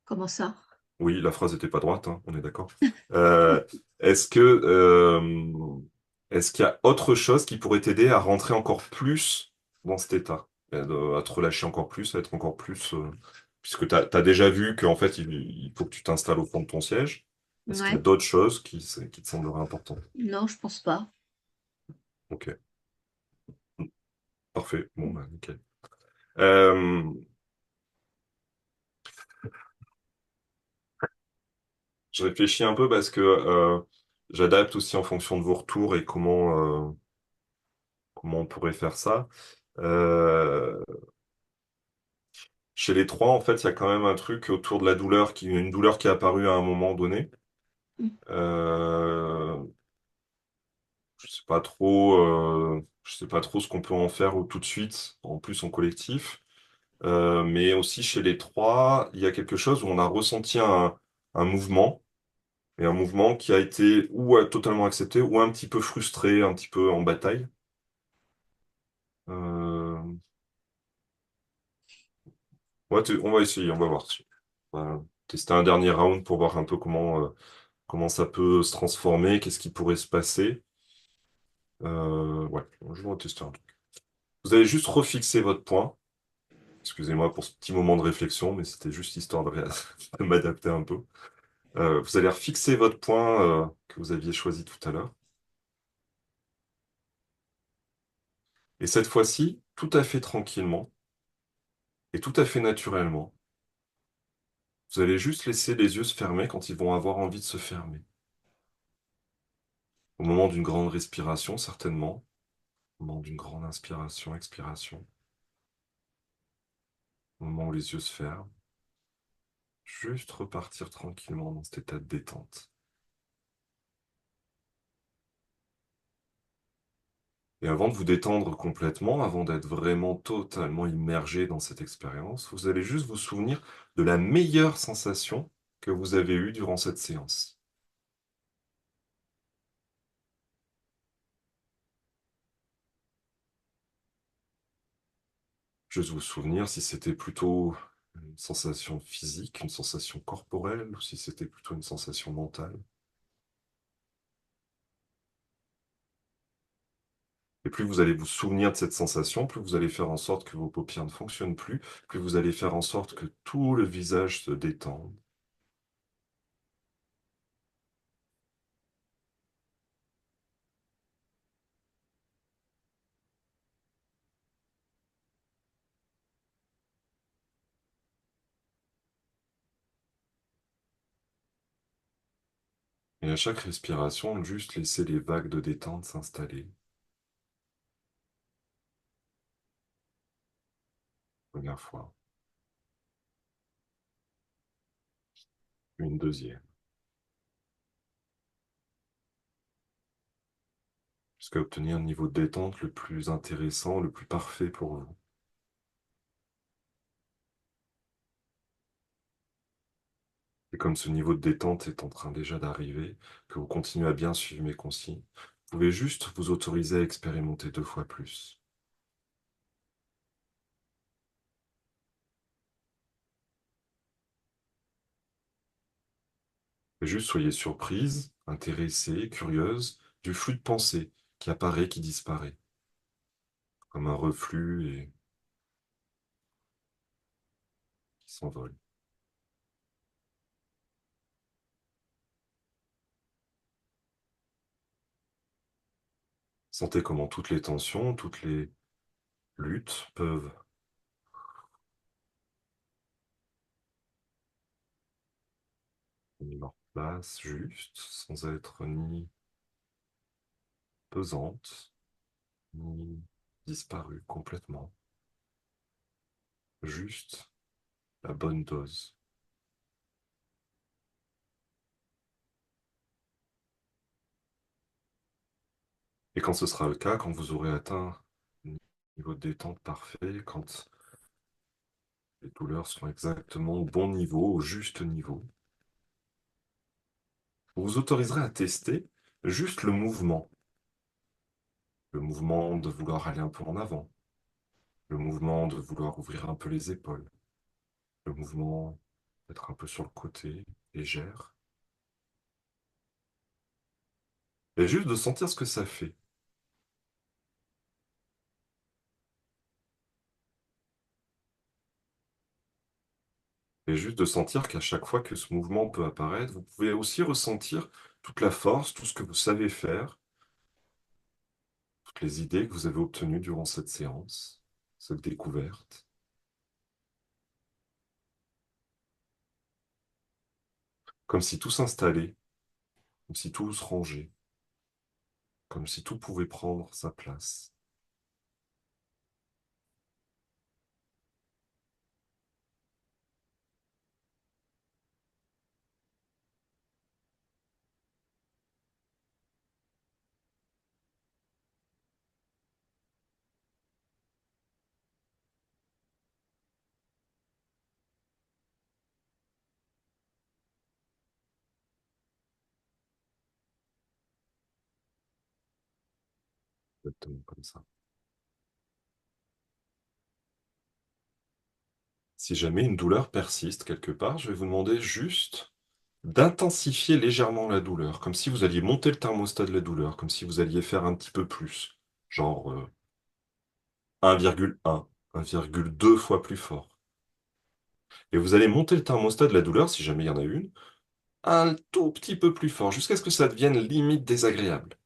Comment ça? Oui, la phrase n'était pas droite, hein, on est d'accord. Euh, est-ce que est-ce qu'il y a autre chose qui pourrait t'aider à rentrer encore plus dans cet état, à te relâcher encore plus, à être encore plus, puisque tu as déjà vu qu'en fait il faut que tu t'installes au fond de ton siège. Est-ce qu'il y a Ouais. d'autres choses qui te sembleraient importantes? Non, je pense pas. Ok, parfait. Bon, bah, nickel. Euh, je réfléchis un peu parce que j'adapte aussi en fonction de vos retours et comment on pourrait faire ça. Euh, Chez les trois, en fait, il y a quand même un truc autour de la douleur, une douleur qui est apparue à un moment donné. Euh, je sais pas trop ce qu'on peut en faire tout de suite, en plus en collectif. Mais aussi chez les trois, il y a quelque chose où on a ressenti un mouvement, et un mouvement qui a été ou totalement accepté, ou un petit peu frustré, un petit peu en bataille. Euh, on va essayer, on va voir. On va tester un dernier round pour voir un peu comment ça peut se transformer, qu'est-ce qui pourrait se passer. Ouais, je vais tester un truc. Vous allez juste refixer votre point. Excusez-moi pour ce petit moment de réflexion, mais c'était juste histoire de m'adapter un peu. Vous allez refixer votre point que vous aviez choisi tout à l'heure. Et cette fois-ci, tout à fait tranquillement et tout à fait naturellement, vous allez juste laisser les yeux se fermer quand ils vont avoir envie de se fermer. Au moment d'une grande respiration, certainement. Au moment d'une grande inspiration, expiration. Au moment où les yeux se ferment. Juste repartir tranquillement dans cet état de détente. Et avant de vous détendre complètement, avant d'être vraiment totalement immergé dans cette expérience, vous allez juste vous souvenir de la meilleure sensation que vous avez eue durant cette séance. Juste vous souvenir si c'était plutôt une sensation physique, une sensation corporelle, ou si c'était plutôt une sensation mentale. Et plus vous allez vous souvenir de cette sensation, plus vous allez faire en sorte que vos paupières ne fonctionnent plus vous allez faire en sorte que tout le visage se détende. Et à chaque respiration, juste laisser les vagues de détente s'installer. Première fois, une deuxième, jusqu'à obtenir un niveau de détente le plus intéressant, le plus parfait pour vous. Et comme ce niveau de détente est en train déjà d'arriver, que vous continuez à bien suivre mes consignes, vous pouvez juste vous autoriser à expérimenter 2 fois plus. Et juste soyez surprise, intéressée, curieuse du flux de pensée qui apparaît, qui disparaît, comme un reflux et qui s'envole. Sentez comment toutes les tensions, toutes les luttes peuvent prendre leur place juste, sans être ni pesantes, ni disparues complètement. Juste la bonne dose. Et quand ce sera le cas, quand vous aurez atteint un niveau de détente parfait, quand les douleurs seront exactement au bon niveau, au juste niveau, vous vous autoriserez à tester juste le mouvement. Le mouvement de vouloir aller un peu en avant, le mouvement de vouloir ouvrir un peu les épaules, le mouvement d'être un peu sur le côté, légère, et juste de sentir ce que ça fait. Et juste de sentir qu'à chaque fois que ce mouvement peut apparaître, vous pouvez aussi ressentir toute la force, tout ce que vous savez faire, toutes les idées que vous avez obtenues durant cette séance, cette découverte. Comme si tout s'installait, comme si tout se rangeait, comme si tout pouvait prendre sa place. Exactement comme ça. Si jamais une douleur persiste quelque part, je vais vous demander juste d'intensifier légèrement la douleur, comme si vous alliez monter le thermostat de la douleur, comme si vous alliez faire un petit peu plus, genre 1,1, 1,2 fois plus fort. Et vous allez monter le thermostat de la douleur, si jamais il y en a une, un tout petit peu plus fort, jusqu'à ce que ça devienne limite désagréable.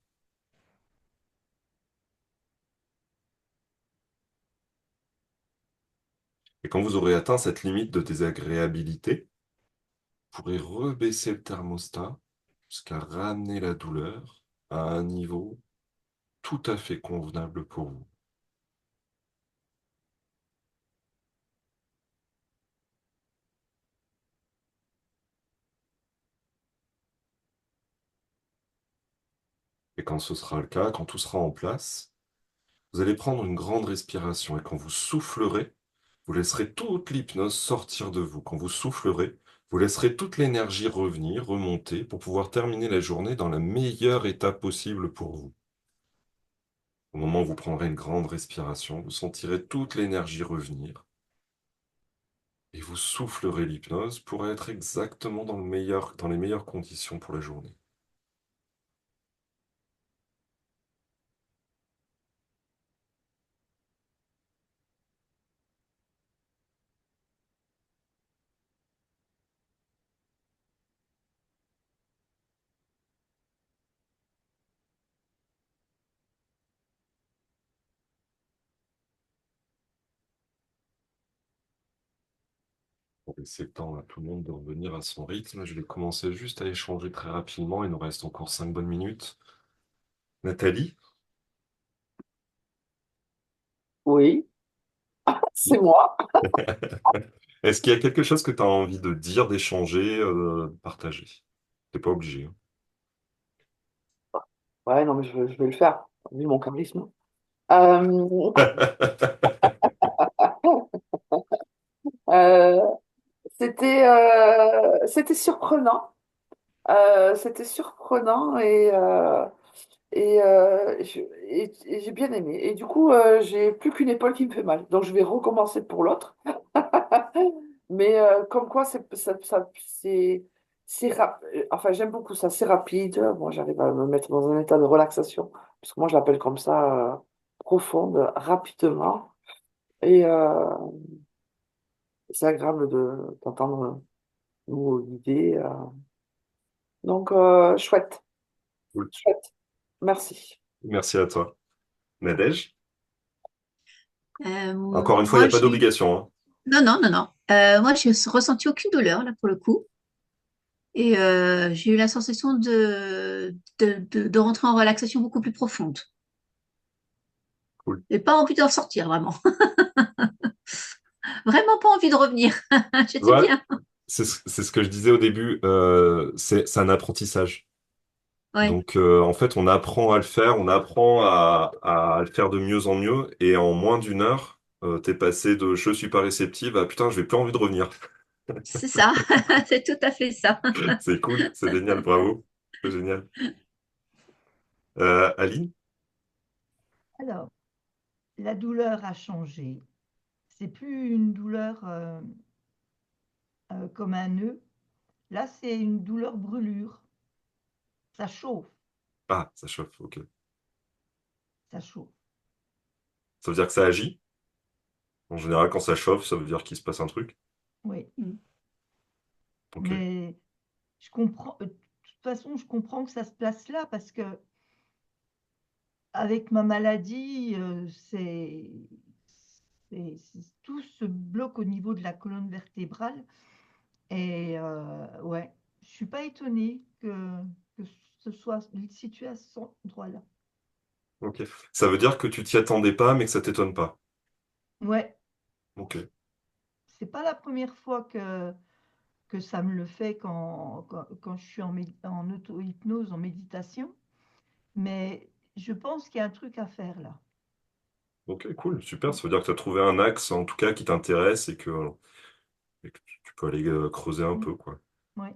Et quand vous aurez atteint cette limite de désagréabilité, vous pourrez rebaisser le thermostat jusqu'à ramener la douleur à un niveau tout à fait convenable pour vous. Et quand ce sera le cas, quand tout sera en place, vous allez prendre une grande respiration et quand vous soufflerez, vous laisserez toute l'hypnose sortir de vous. Quand vous soufflerez, vous laisserez toute l'énergie revenir, remonter pour pouvoir terminer la journée dans la meilleure étape possible pour vous. Au moment où vous prendrez une grande respiration, vous sentirez toute l'énergie revenir et vous soufflerez l'hypnose pour être exactement dans les meilleures conditions pour la journée. Pour laisser le temps à tout le monde de revenir à son rythme, je vais commencer juste à échanger très rapidement. Il nous reste encore 5 bonnes minutes. Nathalie, Oui, c'est moi. est-ce qu'il y a quelque chose que tu as envie de dire, d'échanger, de partager? T'es pas obligé, hein. Ouais, non, mais je vais le faire, vu mon charisme. Euh, euh, C'était surprenant. C'était surprenant et j'ai bien aimé. Et du coup, j'ai plus qu'une épaule qui me fait mal. Donc, je vais recommencer pour l'autre. Mais comme quoi, enfin, j'aime beaucoup ça. C'est rapide. Moi, j'arrive à me mettre dans un état de relaxation. Parce que moi, je l'appelle comme ça, profonde, rapidement. Et c'est agréable d'entendre de nouveaux idées. Donc, chouette, Cool. chouette. Merci. Merci à toi. Nadège? Encore une fois, il n'y Moi, a pas j'ai... d'obligation, hein. Non, non, non, non. Moi, je n'ai ressenti aucune douleur, là, pour le coup. Et j'ai eu la sensation de rentrer en relaxation beaucoup plus profonde. Cool. Et pas envie d'en sortir, vraiment. Vraiment pas envie de revenir. Tu J'étais vois, bien. c'est ce que je disais au début, c'est un apprentissage. Ouais, Donc, en fait, on apprend à le faire, on apprend à le faire de mieux en mieux, et en moins d'une heure, t'es passé de je suis pas réceptive à putain, j'ai plus envie de revenir. c'est ça. C'est tout à fait ça. C'est cool, c'est génial, bravo, c'est génial. Aline? Alors, la douleur a changé. C'est plus une douleur comme un nœud. Là, c'est une douleur brûlure. Ça chauffe, Ah, ça chauffe, ok. ça chauffe. Ça veut dire que ça agit? En général, quand ça chauffe, ça veut dire qu'il se passe un truc. Oui, Ok. mais je comprends. De toute façon, je comprends que ça se place là parce que avec ma maladie, tout se bloque au niveau de la colonne vertébrale. Et ouais, je suis pas étonnée que ce soit situé à cet endroit-là. Ok. Ça veut dire que tu t'y attendais pas, mais que ça t'étonne pas. Ouais, Ok. c'est pas la première fois que ça me le fait quand je suis en auto-hypnose, en méditation, mais je pense qu'il y a un truc à faire là. Ok, cool, super. Ça veut dire que tu as trouvé un axe, en tout cas, qui t'intéresse et que tu peux aller creuser un Mm. peu, quoi. Ouais,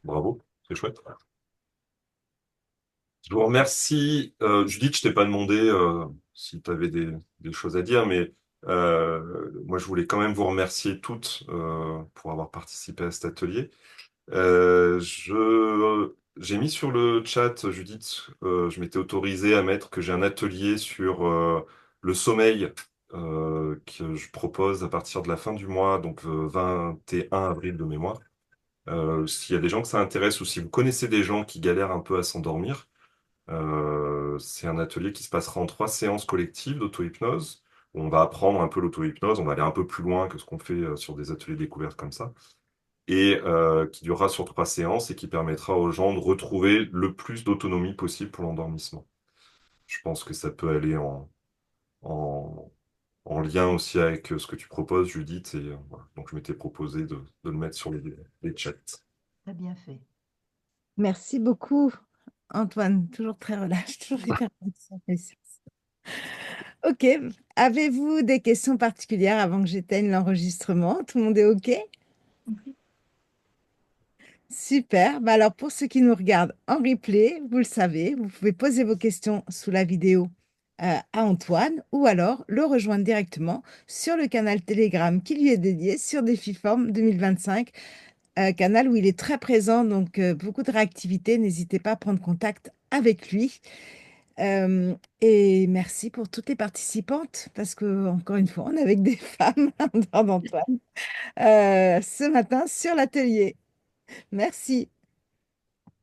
Bravo, c'est chouette. Je vous remercie. Judith, je t'ai pas demandé si tu avais des choses à dire, mais moi, je voulais quand même vous remercier toutes pour avoir participé à cet atelier. J'ai mis sur le chat, Judith, je m'étais autorisé à mettre que j'ai un atelier sur le sommeil que je propose à partir de la fin du mois, donc 21 avril de mémoire. S'il y a des gens que ça intéresse ou si vous connaissez des gens qui galèrent un peu à s'endormir, c'est un atelier qui se passera en 3 séances collectives d'auto-hypnose. On va apprendre un peu l'auto-hypnose, on va aller un peu plus loin que ce qu'on fait sur des ateliers découvertes comme ça et qui durera sur 3 séances et qui permettra aux gens de retrouver le plus d'autonomie possible pour l'endormissement. Je pense que ça peut aller en, en lien aussi avec ce que tu proposes, Judith, et voilà. Donc je m'étais proposé de le mettre sur les chats. très bien fait. Merci beaucoup, Antoine. Toujours très relâche, toujours hyper patient. Ok. Avez-vous des questions particulières avant que j'éteigne l'enregistrement? Tout le monde est OK? Super. Bah alors, pour ceux qui nous regardent en replay, vous le savez, vous pouvez poser vos questions sous la vidéo à Antoine ou alors le rejoindre directement sur le canal Telegram qui lui est dédié sur Défiforme 2025, canal où il est très présent, donc beaucoup de réactivité. N'hésitez pas à prendre contact avec lui. Et merci pour toutes les participantes, parce que encore une fois, on est avec des femmes en dehors d'Antoine ce matin sur l'atelier. Merci.